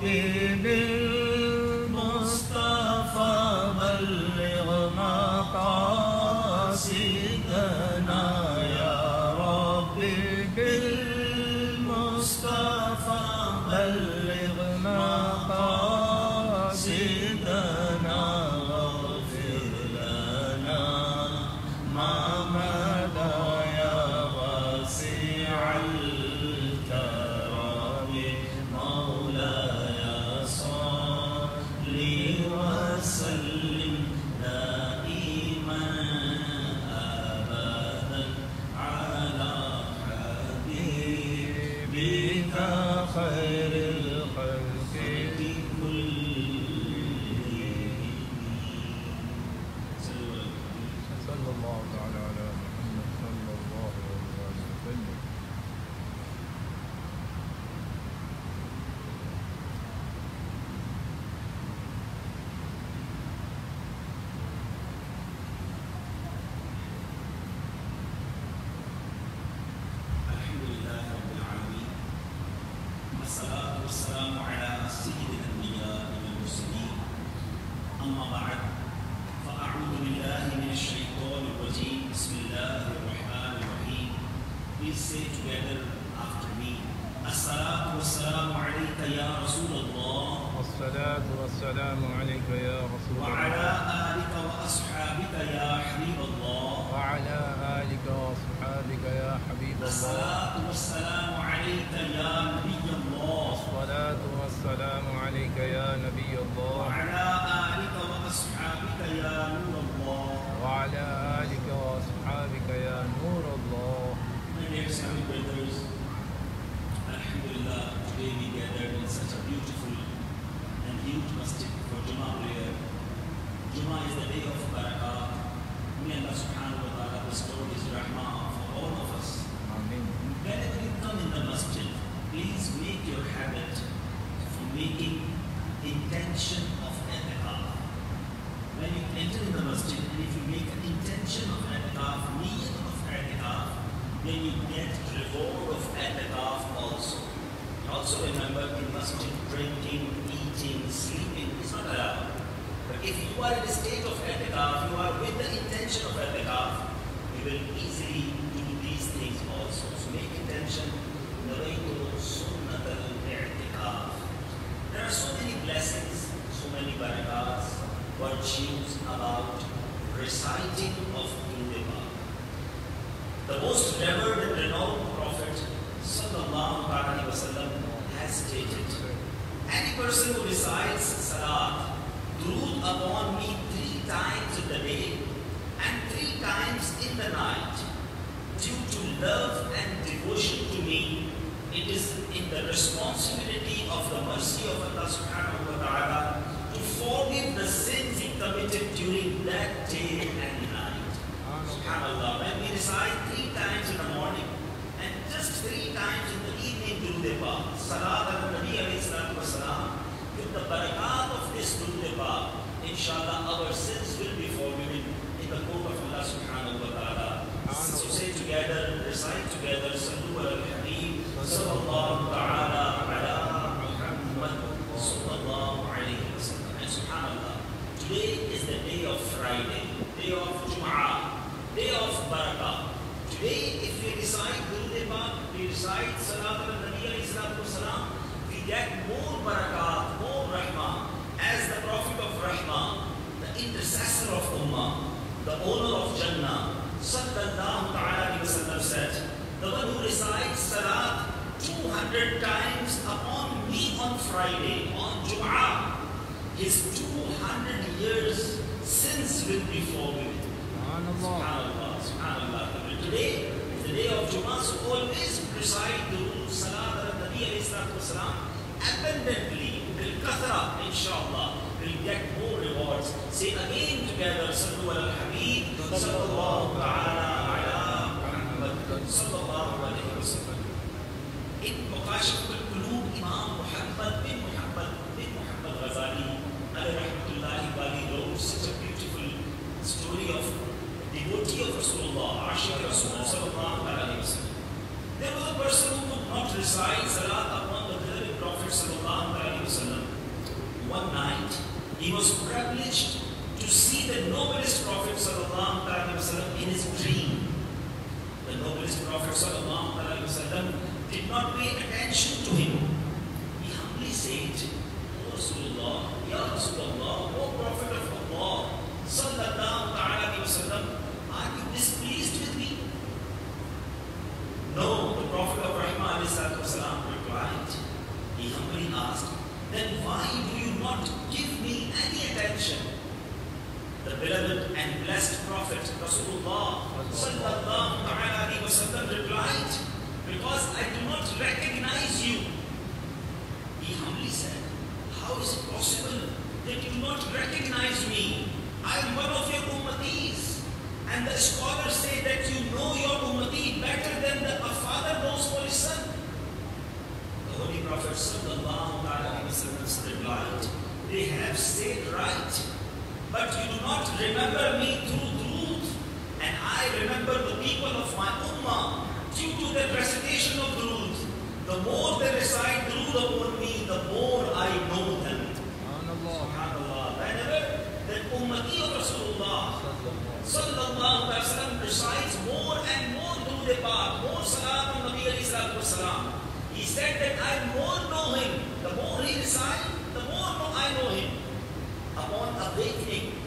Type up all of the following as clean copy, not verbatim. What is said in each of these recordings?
بالمصطفى بلغ مقاصدنا يا ربي بالمصطفى بلغ مقاصدنا واغفر لنا ما مضى يا واسع الكرم مولاي صل وسلم دائما ابدا على حبيبك خير الخلق كلهم صلى الله تعالى على محمد صلى الله عليه وسلم. الحمد لله رب العالمين والصلاة والسلام على سيد الأنبياء والمرسلين أما بعد فأعوذ بالله من الشيطان الرجيم بسم الله الرحمن الرحيم. Please say together after me. الصلاة والسلام عليك يا رسول الله والصلاة والسلام عليك يا رسول وعلى الله آلك وأصحابك يا حبيب الله. وعلى آلك وأصحابك يا حبيب الله. الصلاة والسلام عليك يا نبي الله الصلاة والسلام عليك يا نبي الله وعلى آلك وأصحابك يا نور الله. وعلى آلك وأصحابك يا نور الله. My dear Islamic brothers, Alhamdulillah, today we gathered in such a beautiful and huge masjid for Jummah prayer. Jummah is the day of barakah. May Allah subhanahu wa ta'ala bestow His rahmah for all of us. Amen. Whenever you come in the masjid, please make your habit for making intention of i'tikaf. When you enter in the masjid, and if you make an intention of i'tikaf, niyyat of i'tikaf, then you get reward of i'tikaf also. Also remember, in masjid, drinking, eating, sleeping is not allowed. But if you are in a state of i'tikaf, you are with the intention of i'tikaf, you will easily do these things also. So make intention, nawaitu sunnat al-i'tikaf. There are so many blessings, so many barakahs, virtues about reciting of Durud Pak. The most revered and renowned Prophet sallallahu alaihi wasallam has stated, any person who recites salat, Durud upon me 3 times in the day and 3 times in the night, due to love and devotion to me, it is in the responsibility of the mercy of Allah subhanahu wa ta'ala to forgive the sins he committed during that day and night. Subhanallah, when we recite 3 times in the morning and just 3 times in the evening Durud Pak, Salat al-Nabi alayhi salatu wasalam, with the barakat of this Durud Pak, inshallah our sins will be forgiven in the court of Allah subhanahu wa ta'ala. So say together, recite together, Sallu ala al-Habib, sallallahu ta'ala ala Muhammad, sallallahu alayhi wa sallam. And subhanallah, today is the day of Friday, day of Jum'ah, day of Barakah. Today, if we recite Durud Pak, we recite Salat al-Nabi alayhi salatu wasalam, we get more Barakah, more Rahmah, as the Prophet of Rahmah, the intercessor of Ummah, the owner of Jannah, sallallahu ta'ala alayhi wa sallam said, the one who recites Salat 200 times upon me on Friday, on Jum'ah, his 200 years sins will be forgiven. Subhanallah, subhanallah. Today is the day of Jummah, so always recite the Salat al-Nabi alayhi salatu wasalam abundantly, bil kathra, inshallah. We'll get more rewards. Say again together, Sallu ala al-Habib, sallallahu ta'ala ala Muhammad, sallallahu alayhi wa sallam. In Muqashif al-Qulub, Imam Muhammad bin Ghazali, alayhi rahmatullahi bali, wrote such a beautiful story of devotee of Rasulullah, Ashiq Rasulullah sallallahu alayhi wa sallam. There was a person who could not recite Salat upon the beloved Prophet Prophet sallallahu alaihi wasallam, one night he was privileged to see the noblest Prophet sallallahu alaihi wasallam in his dream. The noblest Prophet sallallahu alaihi wasallam did not pay attention to him. He humbly said, "O Rasulullah, Ya Rasulullah, O Prophet of Allah sallallahu alaihi wasallam, are you displeased with me?" No, the Prophet of Rahmah replied. He humbly asked, "Then why do you not give me any attention?" The beloved and blessed Prophet Rasulullah sallallahu alaihi wasallam replied, "Because I do not recognize you." He humbly said, "How is it possible that you do not recognize me? I am one of your ummatis." And the scholars say that you know your ummati better than a father knows for his son. The Holy Prophet sallallahu alaihi wasallam replied, "They have said right, but you do not remember me through truth, and I remember the people of my ummah due to the recitation of truth. The more they recite truth upon me, the more I know them." Subhanallah. Whenever the ummati of Rasulullah sallallahu alaihi wasallam recites more and more through the path, more salat on Nabi alayhi salatu wasalam, he said that I more know him. The more he recites, the more I know him. Upon awakening,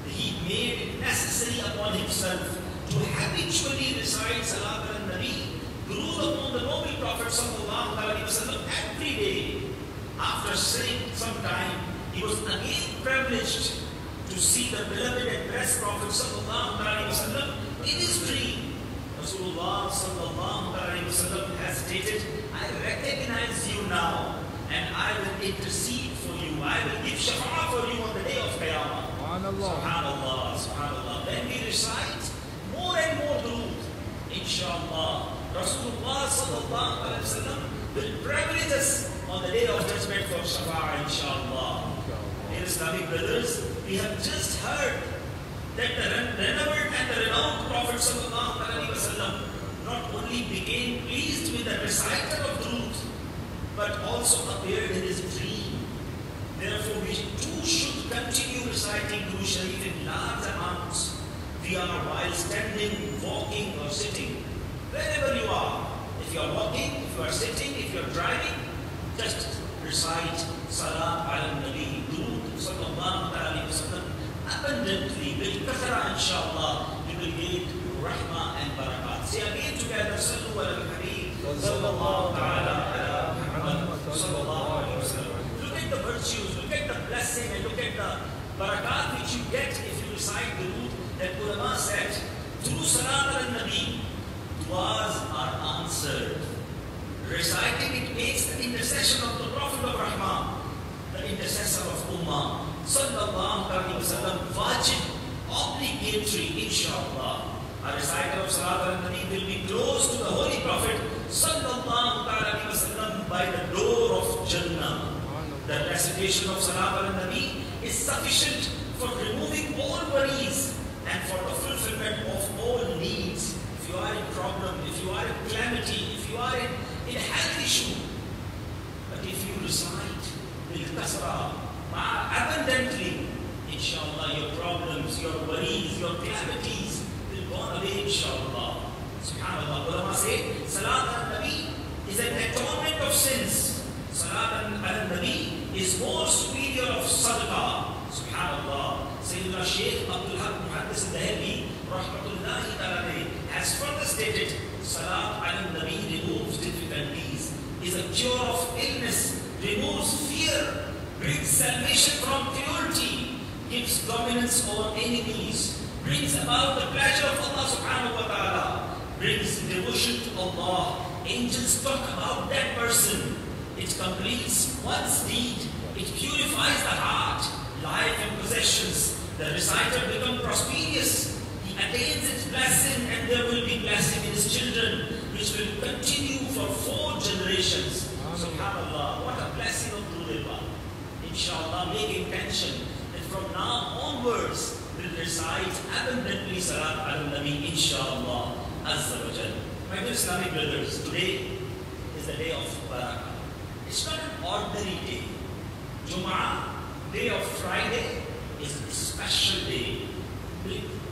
he made it necessary upon himself to habitually recite salat al-Nabi, durood upon the noble Prophet sallallahu alaihi wasallam every day. After sitting some time, he was again privileged to see the beloved and blessed Prophet sallallahu alaihi wasallam in his dream. Rasulullah sallallahu alaihi wasallam has stated, "I recognize you now, and I will intercede for you. I will give shafa'ah for you on the day of Qiyamah." Subhanallah, subhanallah. When we recite more and more durood, inshallah, Rasulullah sallallahu alaihi wasallam will privilege us on the day of judgment for shafa'ah, inshallah. Dear Islamic brothers, we have just heard that the revered and the renowned Prophet sallallahu alaihi wasallam not only became pleased with the reciter of truth, but also appeared in his dream. Therefore, we too should continue reciting Durood Sharif in large amounts. We are while standing, walking, or sitting. Wherever you are, if you are walking, if you are sitting, if you are driving, just recite Salat al-Nabi, Durood sallallahu alaihi wasallam abundantly. Bil kathra, inshallah, you will get rahmah and barakat. Say again together, Sallu ala al-Habib sallallahu ala Muhammad sallallahu alaihi wasallam. Look at the virtues, look at the blessing, and look at the barakat which you get if you recite Durood. That ulama said, through Salat al-Nabi, du'as are answered. Reciting it makes the intercession of the Prophet of Rahmah, the intercessor of Ummah, sallallahu alaihi wasallam, wajib, obligatory, inshallah. A reciter of Salat al-Nabi will be close to the Holy Prophet, sallallahu alaihi wasallam, by the door of Jannah. The recitation of Salat al-Nabi is sufficient for removing all worries and for the fulfillment of all needs. If you are in problem, if you are in calamity, if you are in a health issue, but if you recite bil kasra, abundantly, inshallah, your problems, your worries, your calamities will go away, inshallah. Subhanallah. Ulama say, Salat al-Nabi is an atonement of sins. Salat al-Nabi is more superior of sadaqah. Subhanallah. Sayyidina Shaykh Abdul Haq Muhaddis al-Dahabi rahmatullahi ta'ala has further stated, Salat al-Nabi removes difficulties, is a cure of illness, removes fear, brings salvation from cruelty, gives dominance over enemies, brings about the pleasure of Allah subhanahu wa ta'ala, brings devotion to Allah. Angels talk about that person. It completes one's deed. It purifies the heart, life and possessions. The reciter becomes prosperous. He attains its blessing, and there will be blessing in his children, which will continue for 4 generations. Subhanallah, what a blessing of Durood. Inshallah, make intention that from now onwards we'll recite abundantly Salat al-Nabi, inshallah, azza wa jal. My dear Islamic brothers, today is the day of Barakah. It's not an ordinary day. Jum'ah, day of Friday, is a special day.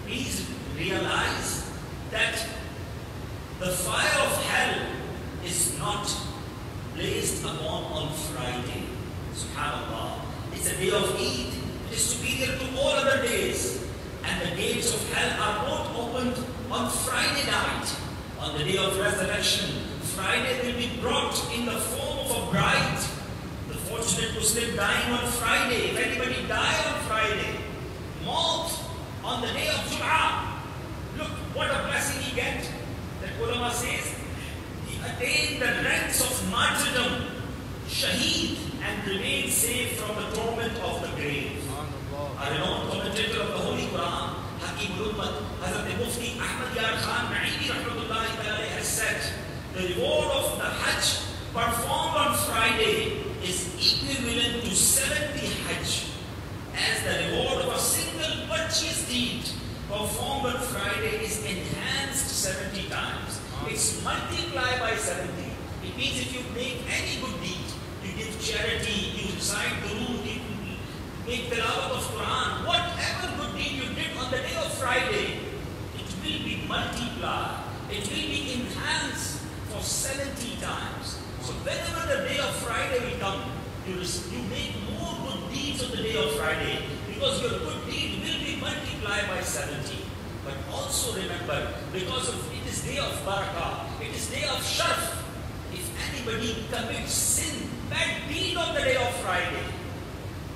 Please realize that the fire of hell is not blazed upon on Friday. Subhanallah. It's a day of Eid. It is superior to all other days. And the gates of hell are not opened on Friday night. On the day of resurrection, Friday will be brought in the form of a bride. The fortunate Muslim dying on Friday. If anybody die on Friday, Maut on the day of Jum'ah, look what a blessing he gets. That ulama says, he attained the ranks of martyrdom, shaheed, and remained safe from the torment of the grave. A renowned commentator of the Holy Quran, Hakim al-Ummat, Hazrat Mufti Ahmad Yar Khan Naimi Rahmatullahi Ta'ala has said, the reward of the Hajj performed on Friday is equivalent to 70 Hajj, as the reward of a single virtuous deed performed on Friday is enhanced 70 times. It's multiplied by 70. It means if you make any good deed, you give charity, you recite Durood, you make tilawat of Quran, whatever good deed you did on the day of Friday, it will be multiplied. It will be enhanced for 70 times. So whenever the day of Friday will come, you make more good deeds on the day of Friday, because your good deed will be multiplied by 70. But also remember, because it is day of barakah, it is day of sharaf. If anybody commits sin, bad deed on the day of Friday,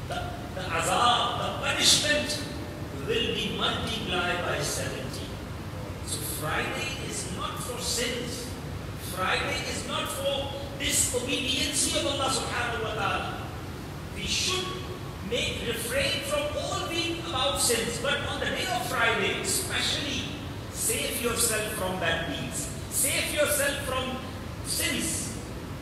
the azab, the punishment will be multiplied by 70. So Friday is not for sins. Friday is not for disobedience of Allah subhanahu wa ta'ala. We should refrain from all being about sins. But on the day of Friday, especially, save yourself from bad deeds. Save yourself from sins.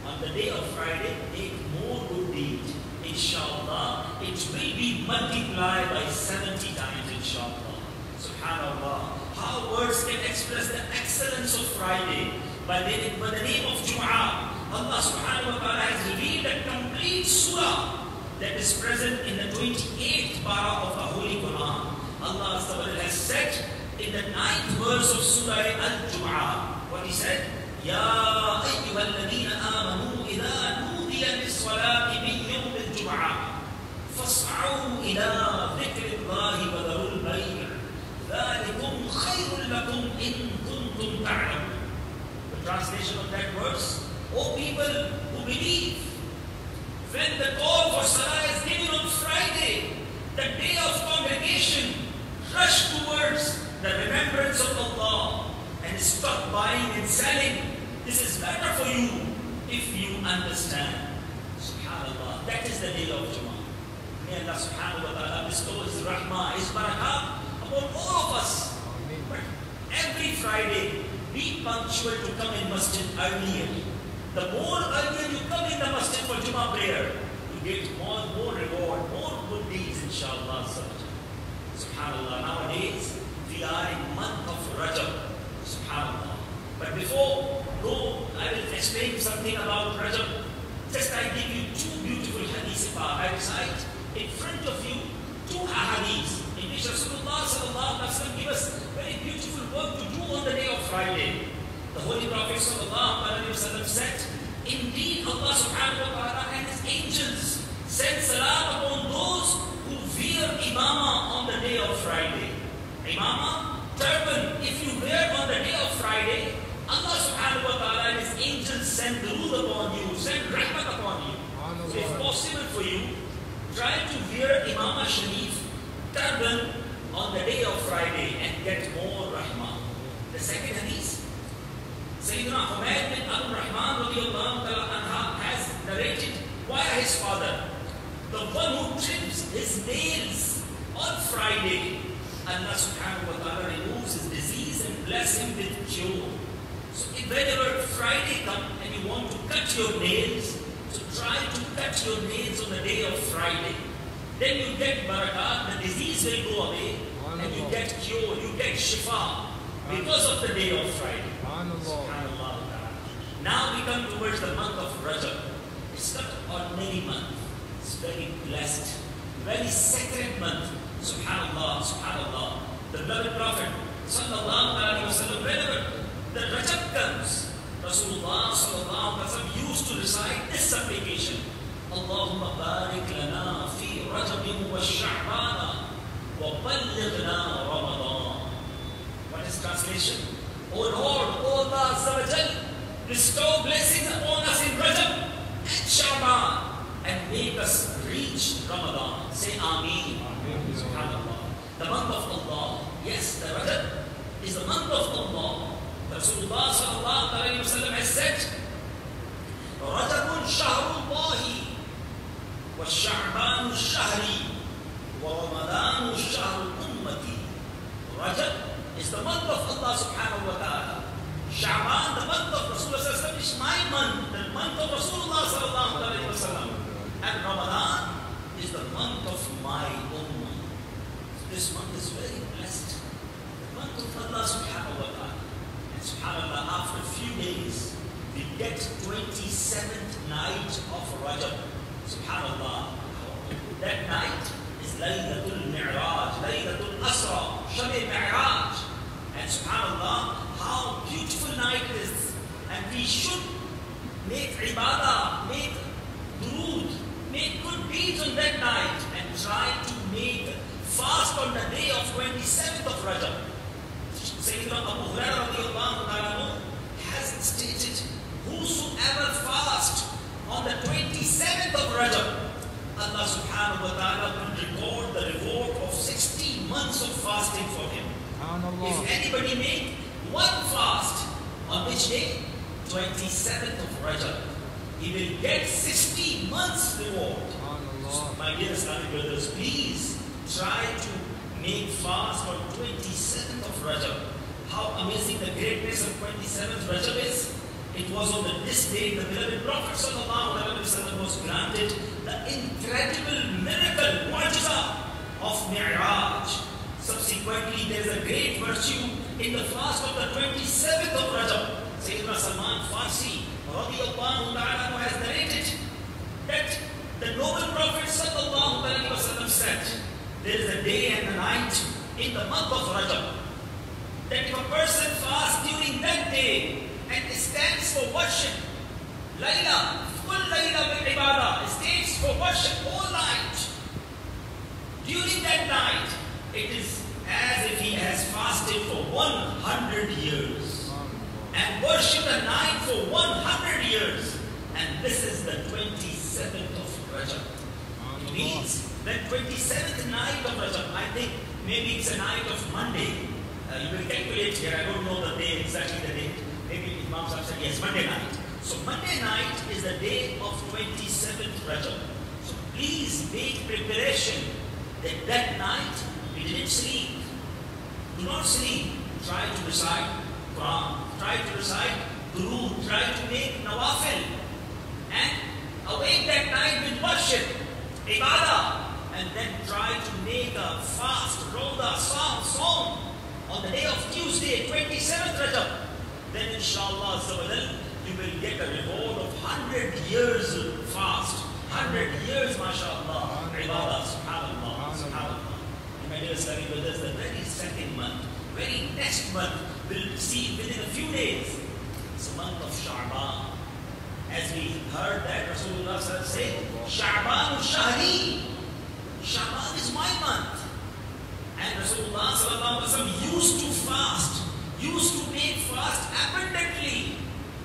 On the day of Friday, make more good deeds. Inshallah, it will be multiplied by 70 times, inshallah. Subhanallah. How words can express the excellence of Friday. By the name of Jum'ah, Allah subhanahu wa ta'ala has revealed a complete surah that is present in the 28th para of the Holy Quran. Allah has said in the 9th verse of Surah Al-Jum'ah, what He said, Ya ayyuhal ladhina amanu idha nudiya lis-salati min yawm al-Jum'ah fas'au ila dhikri Allahi wa dharul bay' dhalikum khayrun lakum in kuntum ta'lamun. The translation of that verse, O people who believe, when the call for Salah is given on Friday, the day of congregation, rush towards the remembrance of Allah and stop buying and selling. This is better for you if you understand. SubhanAllah. That is the day of Jummah. May Allah subhanahu wa ta'ala bestow His rahmah, His barakah upon all of us. But every Friday, be punctual to come in masjid earlier. The more earlier you come in the masjid for Jummah prayer, you get more reward, more good deeds, inshallah. Subhanallah. Nowadays, we are in month of Rajab. Subhanallah. But before I will explain something about Rajab. Just I give you two beautiful hadiths. I recite in front of you two hadiths in which Rasulullah sallallahu alaihi wasallam gives us very beautiful work to do on the day of Friday. The Holy Prophet sallallahu alaihi wasallam said, indeed Allah subhanahu wa ta'ala and His angels send salam upon those who wear imamah on the day of Friday. Imamah, turban, if you wear on the day of Friday, Allah subhanahu wa ta'ala and His angels send durood upon you, send rahmat upon you. So if possible for you, try to wear imamah sharif, turban on the day of Friday and get more rahmah. The second hadith, Sayyidina Humayd bin Abu Rahman radiyallahu anha has narrated via his father, the one who trims his nails on Friday, Allah subhanahu wa ta'ala removes his disease and bless him with cure. So whenever Friday comes and you want to cut your nails, so try to cut your nails on the day of Friday. Then you get barakah, the disease will go away, and you get cure, you get shifa because of the day of Friday. Subhanallah. Now we come towards the month of Rajab. It's not an ordinary month. It's very blessed, very sacred month. Subhanallah, subhanallah. The beloved Prophet, sallallahu alaihi wasallam, whenever the Rajab comes, Rasulullah sallallahu alaihi wasallam used to recite this supplication: Allahumma barik lana fi Rajab wa Sha'ban wa ballighna Ramadan. What is translation? O Lord, O Allah Azza wa Jal, bestow blessings upon us in Rajab and Sha'ban and make us reach Ramadan. Say Ameen. Subhanallah. The month of Allah. Yes, the Rajab is the month of Allah. Rasulullah sallallahu alayhi wa sallam has said, Rajabun shahrullahi wa Sha'banu shahri wa Ramadanu shahru ummati. Rajab is the month of Allah subhanahu wa ta'ala. Sha'ban, the month of Rasulullah sallallahu alayhi wa sallam, is my month, the month of Rasulullah sallallahu alayhi wa sallam. And Ramadan is the month of my ummah. This month is very blessed. The month of Allah subhanahu wa ta'ala. And subhanallah, after a few days, we get 27th night of Rajab. Subhanallah. That night is Laylatul Mi'raj, Laylatul Asra, Shab-e Mi'raj. And subhanallah, how beautiful night it is. And we should make ibadah, make durood, make good deeds on that night, and try to make fast on the day of 27th of Rajab. Sayyidina Abu Hurairah radiyallahu ta'ala has stated, whosoever fast on the 27th of Rajab, Allah subhanahu wa ta'ala will record the reward of 60 months of fasting for him. If anybody make one fast, on which day? 27th of Rajab, he will get 60 months reward. So, my dear Islamic brothers, please try to make fast on 27th of Rajab. How amazing the greatness of 27th Rajab is. It was on this day the beloved Prophet sallallahu alaihi wasallam was granted the incredible miracle, mu'jiza of Mi'raj. Subsequently, there is a great virtue in the fast of the 27th of Rajab. Sayyidina Salman Farsi radiyallahu ta'ala has narrated that the noble Prophet sallallahu alaihi wasallam said, there is a day and a night in the month of Rajab that if a person fasts during that day and stands for worship, Layla, full Layla with ibadah, stands for worship all night. During that night, it is as if he has fasted for 100 years and worshipped the night for 100 years. And this is the 27th of Rajab. It means that 27th night of Rajab, I think maybe it's a night of Monday. You will calculate here, I don't know the day, exactly the date. Maybe Imam Sahib said, yes, Monday night. So Monday night is the day of 27th Rajab. So please make preparation that that night we didn't sleep. Do not sleep. Try to recite Quran. Try to recite Durood. Try to make Nawafil. And awake that night with worship, ibadah. And then try to make a fast, roda, song on the day of Tuesday, 27th Rajab. Then inshallah you will get a reward of 100 years fast. 100 years, mashallah, ibadah, subhanallah, subhanallah. And my dear study brothers, the very second month, very next month, we'll see within a few days, it's the month of Sha'ban. As we heard that Rasulullah said, Sha'banu shahri. Sha'ban is my month. And Rasulullah used to fast, used to make fast abundantly,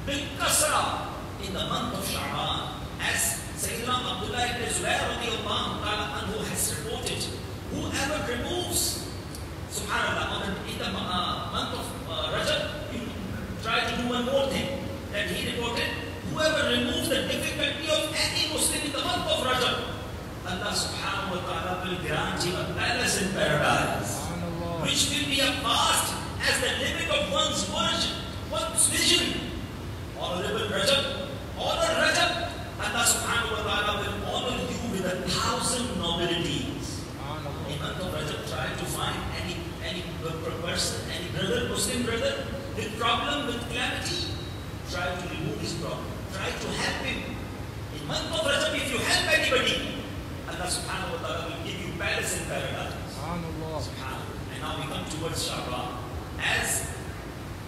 bil kasra, in the month of Sha'ban. As Sayyidina Abdullah ibn Zubair radiyallahu ta'ala anhu has reported, whoever removes, subhanallah, in the month of Rajab, you try to do one more thing that he reported, whoever removes the difficulty of any Muslim in the month of Rajab, Allah subhanahu wa ta'ala will grant him a palace in paradise, which will be a fast as the limit of one's vision. Honorable Rajab, honor Rajab, Allah subhanahu wa ta'ala will honor you with 1,000 nobilities. In month of Rajab, try to find any person, any brother, Muslim brother, with problem, with calamity, try to remove his problem. Try to help him In month of Rajab, if you help anybody, Allah subhanahu wa ta'ala will give you palace in paradise. Subhanallah. Subhanallah. And now we come towards Sha'ban. As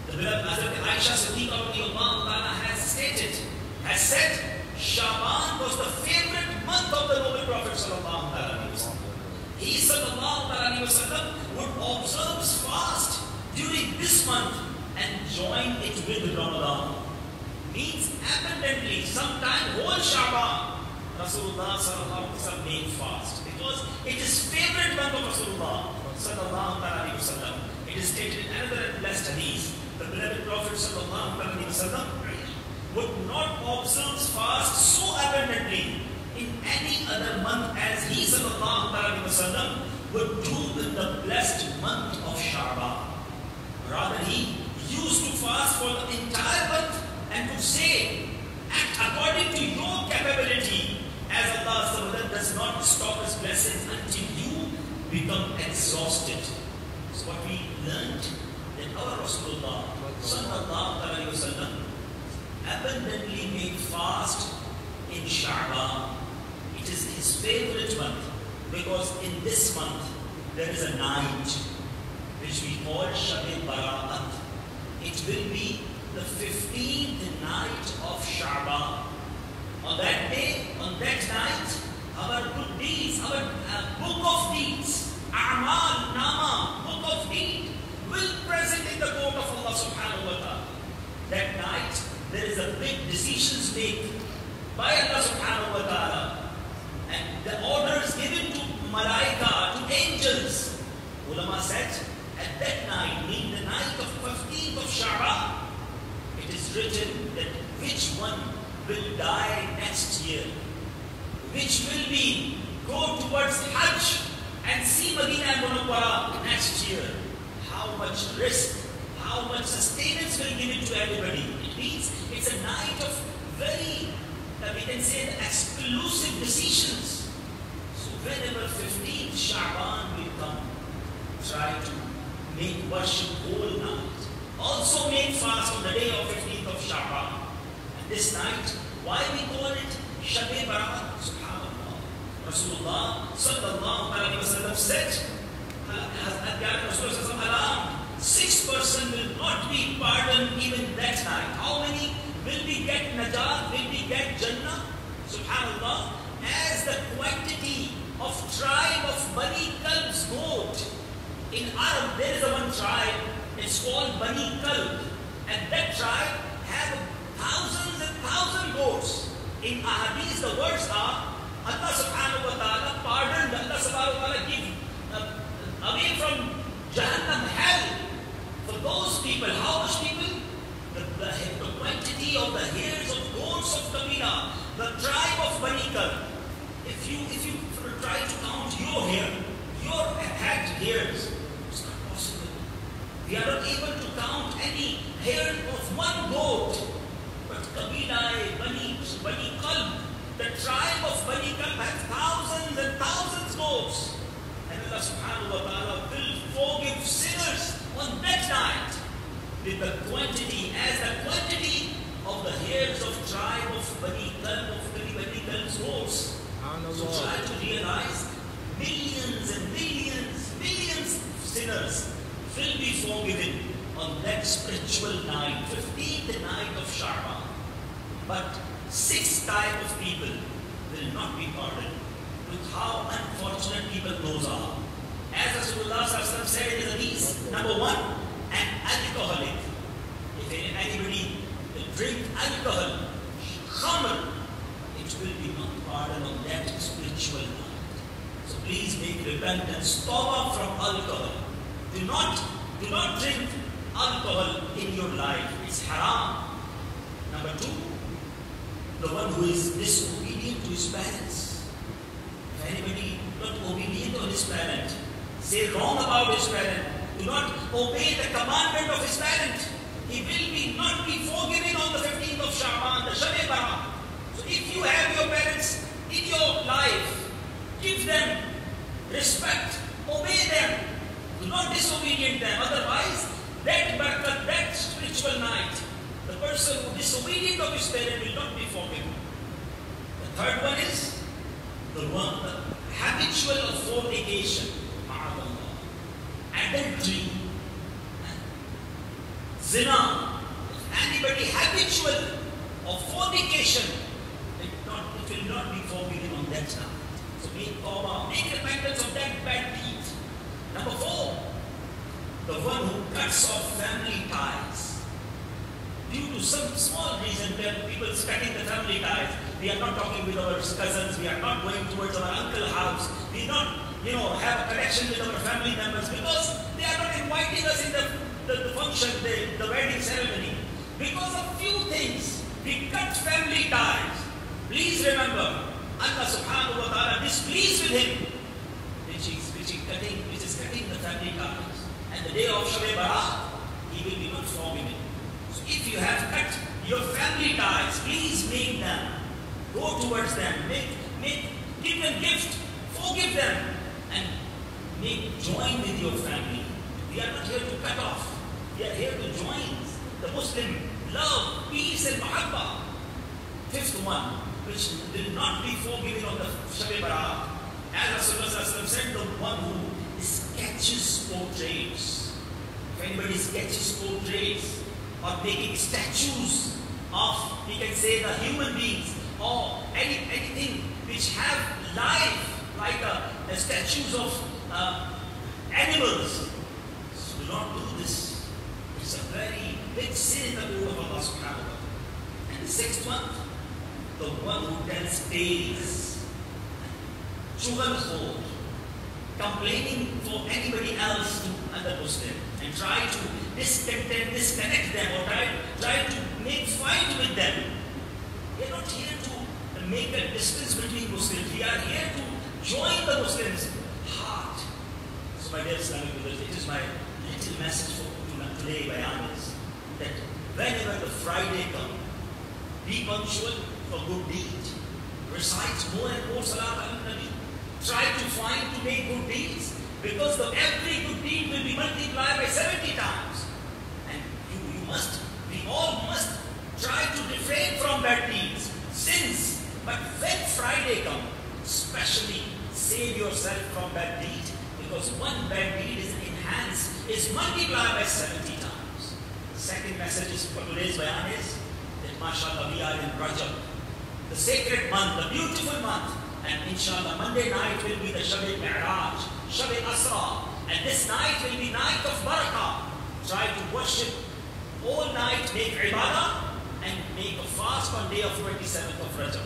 the beloved Hazrat Aisha Siddiqa radiyallahu ta'ala has stated, has said, Sha'ban was the favorite month of the noble Prophet sallallahu alaihi wasallam. He sallallahu alaihi wasallam would observe fast during this month and join it with Ramadan. Means abundantly, sometime whole Sha'ban, Rasulullah sallallahu alaihi wasallam made fast because it is favorite month of Rasulullah sallallahu alaihi wasallam. It is stated in another blessed hadith. The beloved Prophet sallallahu alaihi wasallam would not observe fast so abundantly in any other month as he sallallahu alaihi wasallam would do in the blessed month of Sha'ban. Rather, he used to fast for the entire month and to say, act according to your capability, as Allah does not stop His blessings until you become exhausted. So what we learned that our Rasulullah sallallahu alaihi wasallam abundantly made fast in Sha'ban. It is his favorite month because in this month there is a night which we call Shab-e Bara'at. It will be the 15th night of Sha'ban. On that day, on that night, our good deeds, our book of deeds, A'mal, Nama, book of deed, will present in the court of Allah subhanahu wa ta'ala. That night, there is a big decisions made by Allah subhanahu wa ta'ala. And the orders given to Malaika, to angels. Ulama said, at that night, meaning the night of 15th of Sha'ban, it is written that which one will die next year, which will be go towards Hajj and see Medina and Munawwara next year. How much risk, how much sustenance will give it to everybody. It means it's a night of very, we can say, exclusive decisions. So whenever 15th Sha'ban will come, try to make worship whole night. Also make fast on the day of 15th of Sha'ban. And this night, why we call it Shab-e Bara'at? Subhanallah. Rasulullah sallallahu alaihi wasallam said, around 6% will not be pardoned even that night. How many will we get Najat, will we get Jannah? Subhanallah. As the quantity of tribe of Bani Kalb's goat. In Arab, there is a one tribe, it's called Bani Kalb. And that tribe have thousands and thousands goats. In Ahadith, the words are, Allah subhanahu wa ta'ala pardoned, Allah subhanahu wa ta'ala give away from Jahannam hell. For those people, how much people? The quantity of the hairs of goats of Kabila, the tribe of Bani Kalb. If you try to count your hair, your head hairs, it's not possible. We are not able to count any hair of one goat. But Kabila, Bani Kalb, the tribe of Bani Kalb has thousands and thousands of goats. And Allah subhanahu wa ta'ala will forgive sinners on that night with the quantity, as the quantity of the hairs of tribe of Bani Kalb, of Bani Kalb's goats. So try to realize millions and millions of sinners will be forgiven on that spiritual night, 15th night of Sha'ban. But 6 type of people will not be pardoned. Look how unfortunate people those are. As Rasulullah said in the hadith, number 1, an alcoholic. If anybody will drink alcohol, khamr, it will be not pardoned on that spiritual night. So please make repentance, tawbah from alcohol. Do not drink alcohol in your life. It's haram. Number 2, the one who is disobedient to his parents. If anybody not obedient to his parent, say wrong about his parent, do not obey the commandment of his parent, he will not be forgiven on the 15th of Sha'ban, the Shab-e Bara'at. So if you have your parents in your life, give them respect, obey them, do not disobedient them. Otherwise, that barakat, that spiritual night, the person who is disobedient of his parent will not be forgiven. third one is the habitual of fornication, adultery, zina. If anybody habitual of fornication, it will not be forgiven on that time. So make repentance of that bad deed. Number 4, the one who cuts off family ties. Due to some small reason, where people cutting the family ties, we are not talking with our cousins, we are not going towards our uncle's house, we not, have a connection with our family members because they are not inviting us in the function, the wedding ceremony. Because of few things, we cut family ties. Please remember, Allah subhanahu wa ta'ala displeased with him, which is cutting the family ties. And the day of Shab-e Barat, he will be not forgiven. So if you have cut your family ties, please make them, go towards them, give them gift, forgive them, and join with your family. We are not here to cut off. We are here to join the Muslim love, peace and mahabbah. 5th one, which will not be forgiven on the Shab-e Barat. As Rasulullah said, the one who sketches portraits. If anybody sketches portraits or making statues of, we can say, the human beings or anything which have life, like the statues of animals. So do not do this. It's a very big sin in the court of Allah subhanahu wa ta'ala. And the 6th one, the one who tells tales, shughal, complaining for anybody else to another Muslim, and try to disconnect them, or try to make fight with them. We are not here to make a distance between Muslims. We are here to join the Muslims' heart. So my dear Islamic brothers, it is my little message for today, Bayan, is that whenever the Friday comes, be punctual for good deed. Recite more and more Salat al-Nabi. Try to find to make good deeds, because every good deed will be multiplied by 70 times. And we all must try to refrain from bad deeds, sins. But when Friday comes, especially save yourself from bad deed, because one bad deed is multiplied by 70 times. The second message for today's bayan is that mashallah we are in Rajab, the sacred month, the beautiful month. And inshallah, Monday night will be the Shab-e-Mi'raj, Shab-e-Asra. And this night will be night of barakah. Try to worship all night, make ibadah, and make a fast on day of 27th of Rajab.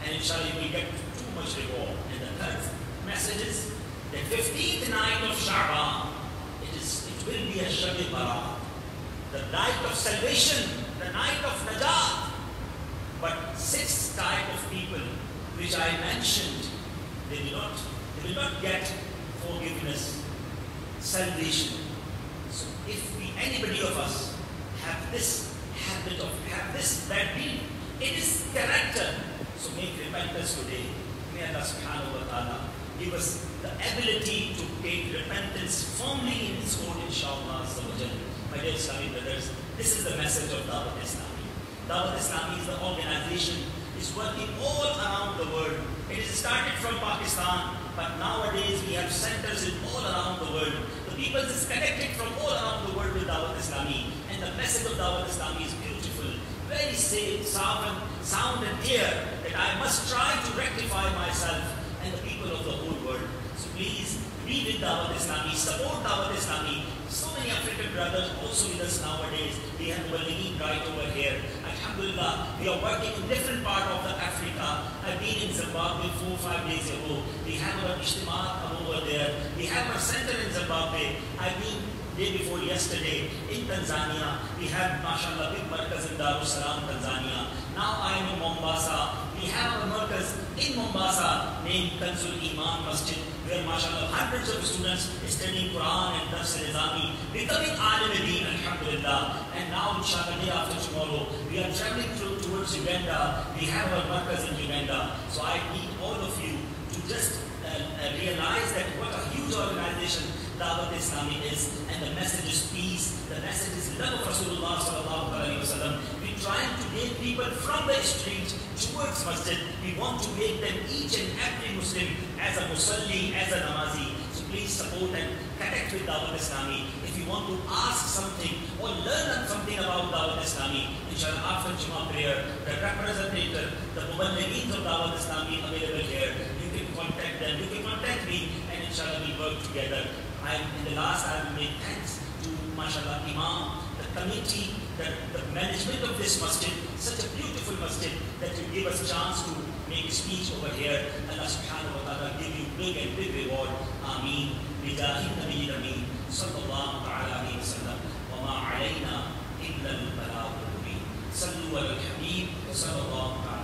And inshallah, you will get too much reward. And the third message is the 15th night of Sha'ban. It will be a Shab-e-Barat, the night of salvation, the night of Najat. But 6 type of people which I mentioned, they will not get forgiveness, salvation. So if anybody of us have this habit of, have this bad deed, it is character. So make repentance today. May Allah subhanahu wa ta'ala give us the ability to take repentance firmly in His court, inshallah. My dear Islamic brothers, this is the message of Dawat Islami. Dawat Islami is the organization, is working all around the world. It is started from Pakistan, but nowadays we have centers in all around the world. The people is connected from all around the world with Dawat Islami, and the message of Dawat Islami is beautiful, very safe, sound and clear, that I must try to rectify myself and the people of the whole world. So please be with Dawat Islami, support Dawat Islami. So many African brothers also with us nowadays. We have Walideen right over here. Alhamdulillah, we are working in different part of the Africa. I've been in Zimbabwe 4 or 5 days ago. We have our Ijtimaat over there. We have our center in Zimbabwe. I've been day before yesterday in Tanzania. We have, mashallah, big markaz in Darussalam, Tanzania. Now I am in Mombasa. We have a markaz in Mombasa named Kanzul Iman Masjid, where mashallah hundreds of students studying Quran and Dars al-Nizami, becoming alim al-Deen, alhamdulillah. And now inshallah, day after tomorrow, we are traveling towards Uganda. We have our markaz in Uganda. So I need all of you to just realize that what a huge organization Dawat Islami is, and the message is peace, the message is love of Rasulullah sallallahu alaihi wasallam. We're trying to get people from the street towards masjid. We want to make them each and every Muslim as a musalli, as a namazi. So please support and connect with Dawat Islami. If you want to ask something or learn something about Dawat Islami, inshallah after Jummah prayer, the representative, the Muballighin of Dawat Islami available here. You can contact them, you can contact me, and inshallah we work together. In the last I will make thanks to mashallah Imam, the committee, the management of this masjid, such a beautiful masjid that you give us a chance to make a speech over here. Allah subhanahu wa ta'ala give you big and big reward. Ameen. Bijahi Nabi Ameen. Sallallahu ta'ala alayhi wa sallam. Wa ma alayna illa al-balagh al-mubin. Sallu ala al-habib. Sallallahu ta'ala.